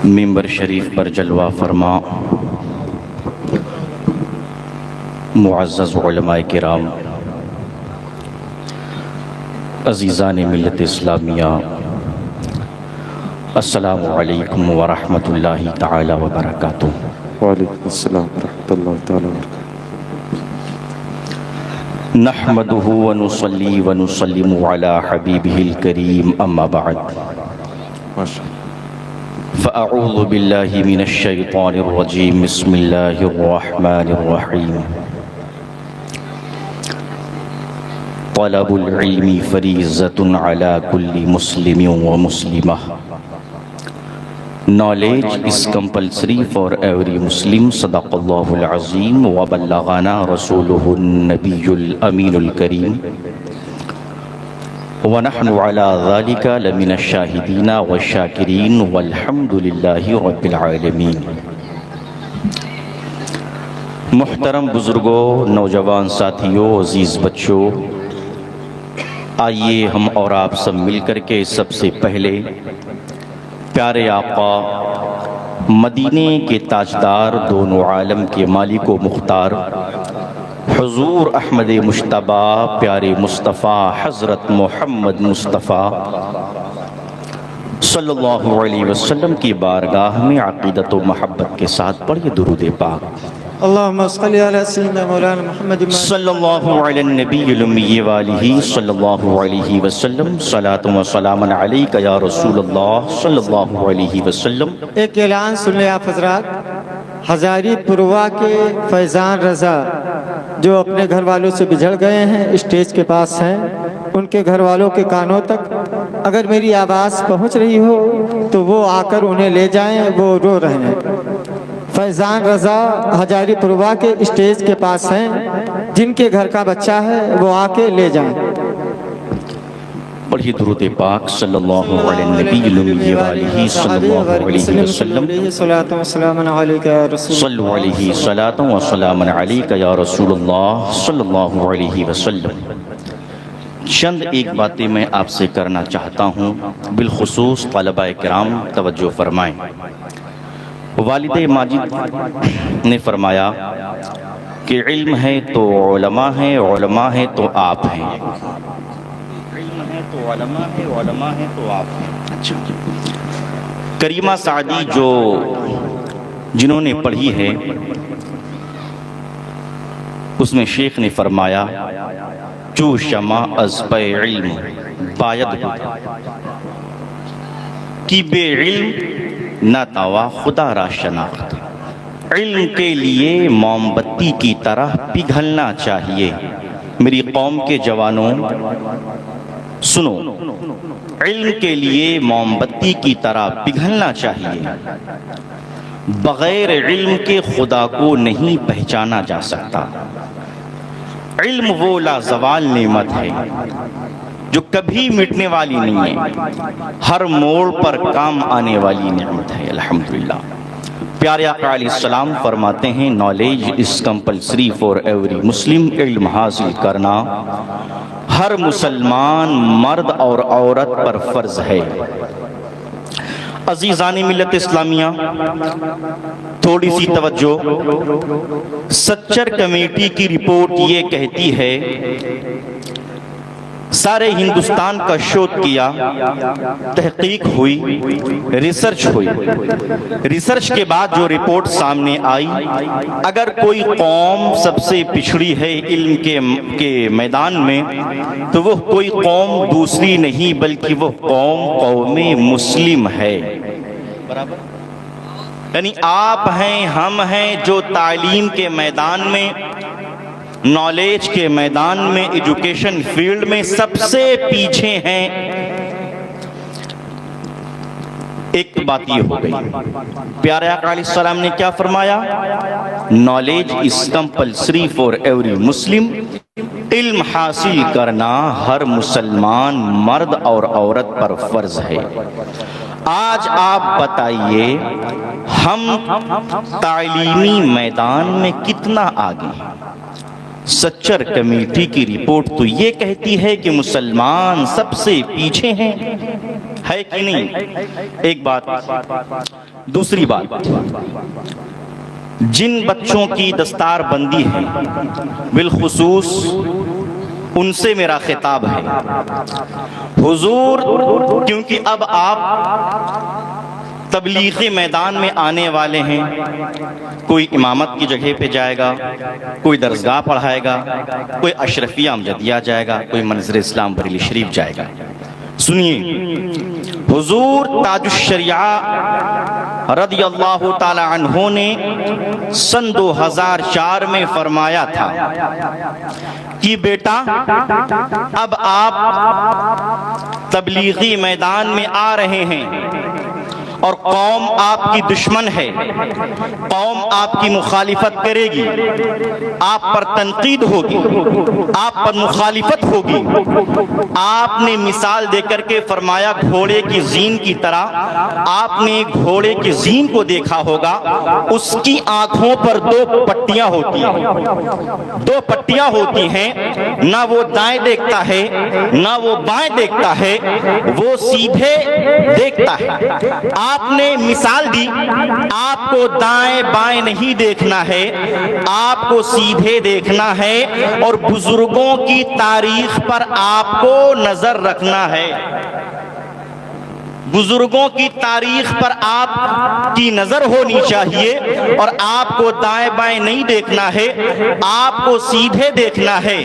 ممبر شریف پر جلوہ فرما معزز علماء کرام، عزیزان ملت اسلامیہ، السلام علیکم ورحمۃ اللہ تعالی وبرکاتہ۔ وعلیکم السلام ورحمۃ اللہ تعالی وبرکاتہ۔ نحمدہ ونصلی ونسلم علی حبیبہ الکریم، اما بعد فاعوذ باللہ من الشیطان الرجیم، بسم اللہ الرحمن الرحیم۔ طلب العلم فریضۃ علی کل مسلم و مسلمہ۔ Knowledge is compulsory for every Muslim. صدق اللہ العظیم وبلغنا رسولہ النبی الامین الکریم، ونحن على ذلك لمن الشاہدین والشاکرین والحمد للہ رب العالمین۔ محترم بزرگوں، نوجوان ساتھیوں، عزیز بچوں، آئیے ہم اور آپ سب مل کر کے سب سے پہلے پیارے آقا، مدینے کے تاجدار، دونوں عالم کے مالک و مختار، حضور احمد مجتبیٰ پیارے مصطفیٰ حضرت محمد مصطفیٰ صلی اللہ علیہ وسلم کی بارگاہ میں عقیدت و محبت کے ساتھ پڑھیے درود پاک۔ اللہم صلی علی سیدنا مولانا محمد صلی اللہ علی النبی الامی والہ صلی اللہ علیہ وسلم، صلاۃ و سلام علیک یا رسول اللہ صلی اللہ علیہ وسلم۔ ایک اعلان سن لیں آپ حضرات، ہزاری پروا کے فیضان رضا جو اپنے گھر والوں سے بجھڑ گئے ہیں، اسٹیج کے پاس ہیں، ان کے گھر والوں کے کانوں تک اگر میری آواز پہنچ رہی ہو تو وہ آ کر انہیں لے جائیں، وہ رو رہے ہیں۔ فیضان رضا ہزاری پروا کے اسٹیج کے پاس ہیں، جن کے گھر کا بچہ ہے وہ آ کے لے جائیں۔ پڑھیے درود پاک صلی اللہ علیہ النبی الامی والہ صلی اللہ علیہ وسلم۔ صلاۃ و سلام علیک یا رسول صلو علیہ صلاۃ و سلام علیک یا رسول اللہ صلی اللہ علیہ وسلم۔ چند ایک باتیں میں آپ سے کرنا چاہتا ہوں، بالخصوص طلبہ کرام توجہ فرمائیں۔ والد ماجد نے فرمایا کہ علم ہے تو علماء ہیں، علماء ہیں تو آپ ہیں۔ علم ہے تو علماء ہیں، علماء ہیں تو آپ ہیں۔ اچھا، کریمہ سعدی جنہوں نے پڑھی ہے، اس میں شیخ نے فرمایا چو شمع از پہ علم باید کی بے علم نہ توا خدا را شناخت۔ علم کے لیے موم بتی کی طرح پگھلنا چاہیے۔ میری قوم کے جوانوں سنو، علم کے لیے موم بتی کی طرح پگھلنا چاہیے۔ بغیر علم کے خدا کو نہیں پہچانا جا سکتا۔ علم وہ لازوال نعمت ہے جو کبھی مٹنے والی نہیں ہے، ہر موڑ پر کام آنے والی نعمت ہے۔ الحمدللہ۔ پیارے آقا علیہ السلام فرماتے ہیں knowledge is compulsory for every Muslim۔ علم حاصل کرنا ہر مسلمان مرد اور عورت پر فرض ہے۔ عزیزان ملت اسلامیہ، تھوڑی سی توجہ۔ سچر کمیٹی کی رپورٹ یہ کہتی ہے، سارے ہندوستان کا شوت کیا، تحقیق ہوئی، ریسرچ ہوئی۔ ریسرچ کے بعد جو رپورٹ سامنے آئی، اگر کوئی قوم سب سے پچھڑی ہے علم کے میدان میں تو وہ کوئی قوم دوسری نہیں بلکہ وہ قوم مسلم ہے۔ یعنی آپ ہیں، ہم ہیں جو تعلیم کے میدان میں، نالج کے میدان میں، ایجوکیشن فیلڈ میں سب سے پیچھے ہیں۔ ایک بات یہ ہو گئی، پیارے آقا علیہ السلام نے کیا فرمایا؟ knowledge is compulsory for every Muslim۔ علم حاصل کرنا ہر مسلمان مرد اور عورت پر فرض ہے۔ آج آپ بتائیے ہم تعلیمی میدان میں کتنا آگے ہیں؟ سچر کمیٹی کی رپورٹ تو یہ کہتی ہے کہ مسلمان سب سے پیچھے ہیں، ہے کہ نہیں؟ ایک بات دوسری بات، جن بچوں کی دستار بندی ہے بالخصوص ان سے میرا خطاب ہے، حضور کیونکہ اب آپ تبلیغی میدان میں آنے والے ہیں، کوئی امامت کی جگہ پہ جائے گا، کوئی درسگاہ پڑھائے گا، کوئی اشرفیہ امجدیہ جائے گا، کوئی منظر اسلام بریلی شریف جائے گا۔ سنیے، حضور تاج الشریعہ رضی اللہ تعالی عنہ نے سن 2004 میں فرمایا تھا کہ بیٹا اب آپ تبلیغی میدان میں آ رہے ہیں اور قوم آپ کی دشمن ہے، قوم آپ کی مخالفت کرے گی، آپ پر تنقید ہوگی، آپ پر مخالفت ہوگی۔ آپ نے مثال دے کر کے فرمایا گھوڑے کی زین کی طرح، آپ نے گھوڑے کی زین کو دیکھا ہوگا، اس کی آنکھوں پر 2 پٹیاں ہوتی ہیں، 2 پٹیاں ہوتی ہیں، نہ وہ دائیں دیکھتا ہے نہ وہ بائیں دیکھتا ہے، وہ سیدھے دیکھتا ہے۔ آپ نے مثال دی، آپ کو دائیں بائیں نہیں دیکھنا ہے، آپ کو سیدھے دیکھنا ہے اور بزرگوں کی تاریخ پر آپ کو نظر رکھنا ہے، بزرگوں کی تاریخ پر آپ کی نظر ہونی چاہیے اور آپ کو دائیں بائیں نہیں دیکھنا ہے، آپ کو سیدھے دیکھنا ہے۔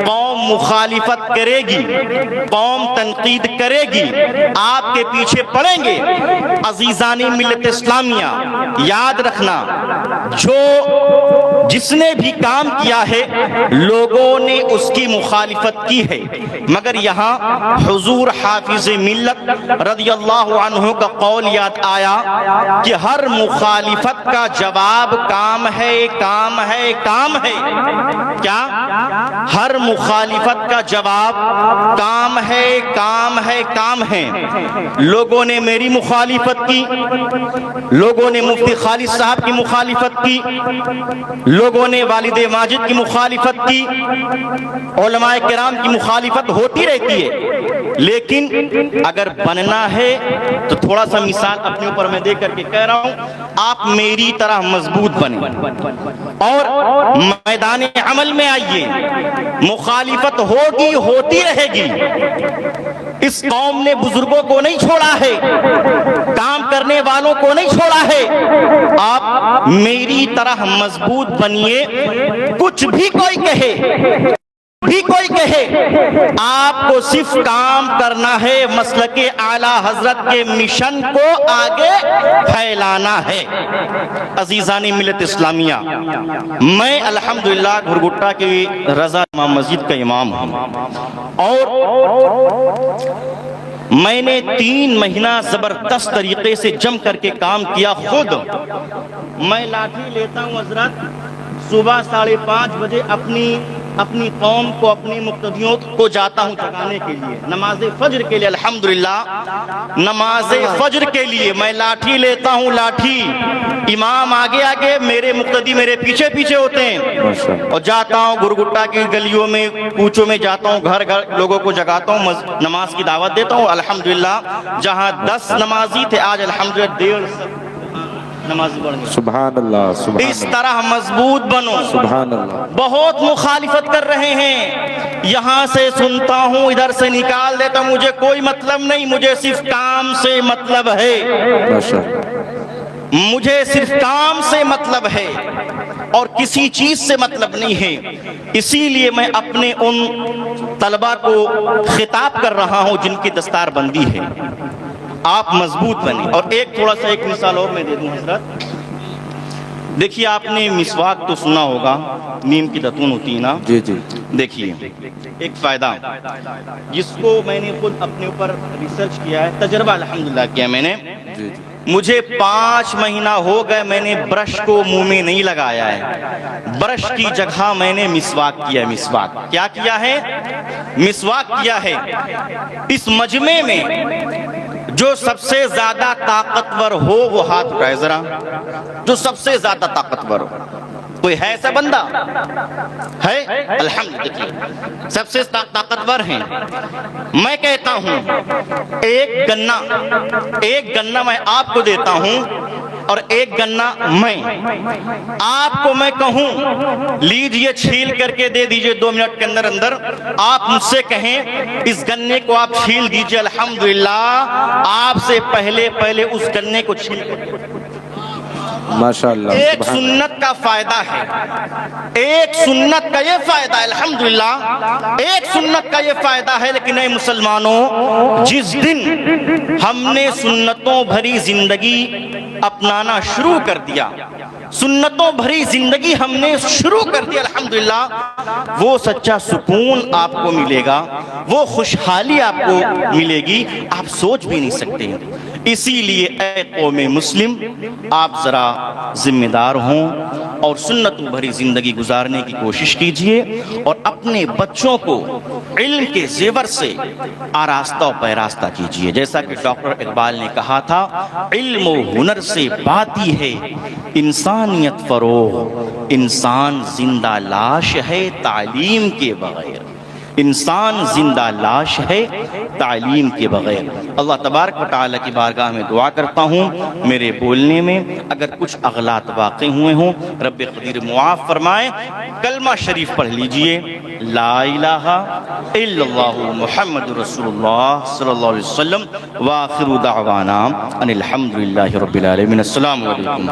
قوم مخالفت کرے گی، قوم تنقید کرے گی، آپ کے پیچھے پڑیں گے۔ عزیزان ملت اسلامیہ، یاد رکھنا، جس نے بھی کام کیا ہے لوگوں نے اس کی مخالفت کی ہے، مگر یہاں حضور حافظ ملت رضی اللہ عنہ کا قول یاد آیا کہ ہر مخالفت کا جواب کام ہے، کام ہے، کام ہے۔ کیا؟ ہر مخالفت کا جواب کام ہے، کام ہے، کام ہے۔ لوگوں نے میری مخالفت کی، لوگوں نے مفتی خالد صاحب کی مخالفت کی، لوگوں نے والد ماجد کی مخالفت کی، علماء کرام کی مخالفت ہوتی رہتی ہے، لیکن اگر بننا ہے تو تھوڑا سا مثال اپنے اوپر میں دے کر کے کہہ رہا ہوں، آپ میری طرح مضبوط بنیں اور میدان عمل میں آئیے۔ مخالفت ہوگی، ہوتی رہے گی۔ اس قوم نے بزرگوں کو نہیں چھوڑا ہے، کام کرنے والوں کو نہیں چھوڑا ہے۔ آپ میری طرح مضبوط بنیے، کچھ بھی کوئی کہے، آپ کو صرف کام کرنا ہے، مسلک اعلیٰ حضرت کے مشن کو آگے پھیلانا ہے۔ عزیزان ملت اسلامیہ، میں الحمدللہ گھرگٹا کی رضا امام مسجد کا امام ہوں اور میں نے 3 مہینہ زبردست طریقے سے جم کر کے کام کیا۔ خود میں لاٹھی لیتا ہوں حضرت، صبح 5:30 بجے اپنی قوم کو، اپنی مقتدیوں کو جاتا ہوں جگانے کے لیے، نماز فجر کے لیے۔ الحمدللہ نماز فجر کے لیے میں لاٹھی لیتا ہوں، لاٹھی، امام آگے آگے، میرے مقتدی میرے پیچھے پیچھے ہوتے ہیں، اور جاتا ہوں گھرگٹا کی گلیوں میں، کوچوں میں جاتا ہوں، گھر گھر لوگوں کو جگاتا ہوں، نماز کی دعوت دیتا ہوں۔ الحمدللہ جہاں 10 نمازی تھے آج الحمدللہ 150 نمازی بڑھ گئے۔ سبحان اللہ، سبحان اللہ، اس طرح مضبوط بنو۔ سبحان اللہ۔ بہت مخالفت کر رہے ہیں، یہاں سے سنتا ہوں، ادھر سے نکال دیتا ہوں، مجھے کوئی مطلب نہیں، مجھے صرف کام سے مطلب ہے، مجھے صرف کام سے مطلب ہے اور کسی چیز سے مطلب نہیں ہے۔ اسی لیے میں اپنے ان طلبہ کو خطاب کر رہا ہوں جن کی دستار بندی ہے، آپ مضبوط بنیں۔ اور تھوڑا سا ایک مثال اور میں دے دوں حضرت، دیکھیے آپ نے مسواک تو سنا ہوگا، نیم کی دتون ہوتی ہے نا، جی جی، دیکھیے ایک فائدہ جس کو میں نے خود اپنے اوپر ریسرچ کیا ہے، تجربہ الحمدللہ کیا میں نے، مجھے 5 مہینہ ہو گئے میں نے برش کو منہ میں نہیں لگایا ہے، برش کی جگہ میں نے مسواک کیا ہے۔ مسواک کیا کیا ہے؟ مسواک کیا ہے۔ اس مجمع میں جو سب سے زیادہ طاقتور ہو وہ ہاتھ اٹھائے ذرا، جو سب سے زیادہ طاقتور ہو، کوئی ہے ایسا بندہ ہے؟ الحمدللہ سب سے طاقتور ہیں. میں کہتا ہوں ایک گنا میں آپ کو دیتا ہوں اور ایک گنا میں آپ کو میں کہوں لیجئے چھیل کر کے دے دیجئے 2 منٹ کے اندر آپ مجھ سے کہیں اس گنے کو آپ چھیل دیجئے، الحمدللہ آپ سے پہلے اس گنے کو چھیل. ماشاءاللہ. ایک سنت کا فائدہ ہے، ایک سنت کا یہ فائدہ ہے، الحمدللہ ایک سنت کا یہ فائدہ ہے. لیکن اے مسلمانوں، جس دن ہم نے سنتوں بھری زندگی اپنانا شروع کر دیا، سنتوں بھری زندگی ہم نے شروع کر دی، الحمدللہ وہ سچا سکون آپ کو ملے گا، وہ خوشحالی آپ کو ملے گی، آپ سوچ بھی نہیں سکتے. اسی لیے اے قوم مسلم، آپ ذرا ذمہ دار ہوں اور سنتوں بھری زندگی گزارنے کی کوشش کیجئے اور اپنے بچوں کو علم کے زیور سے آراستہ و پیراستہ کیجئے. جیسا کہ ڈاکٹر اقبال نے کہا تھا، علم و ہنر سے باتی ہے انسانیت فروغ، انسان زندہ لاش ہے تعلیم کے بغیر، انسان زندہ لاش ہے تعلیم کے بغیر. اللہ تبارک و تعالیٰ کی بارگاہ میں دعا کرتا ہوں میرے بولنے میں اگر کچھ اغلاط واقع ہوئے ہوں رب قدیر معاف فرمائے. کلمہ شریف پڑھ لیجئے، لا الہ الا اللہ محمد رسول اللہ صلی اللہ علیہ وسلم. وآخر دعوانا ان الحمدللہ رب العالمین. السلام علیکم.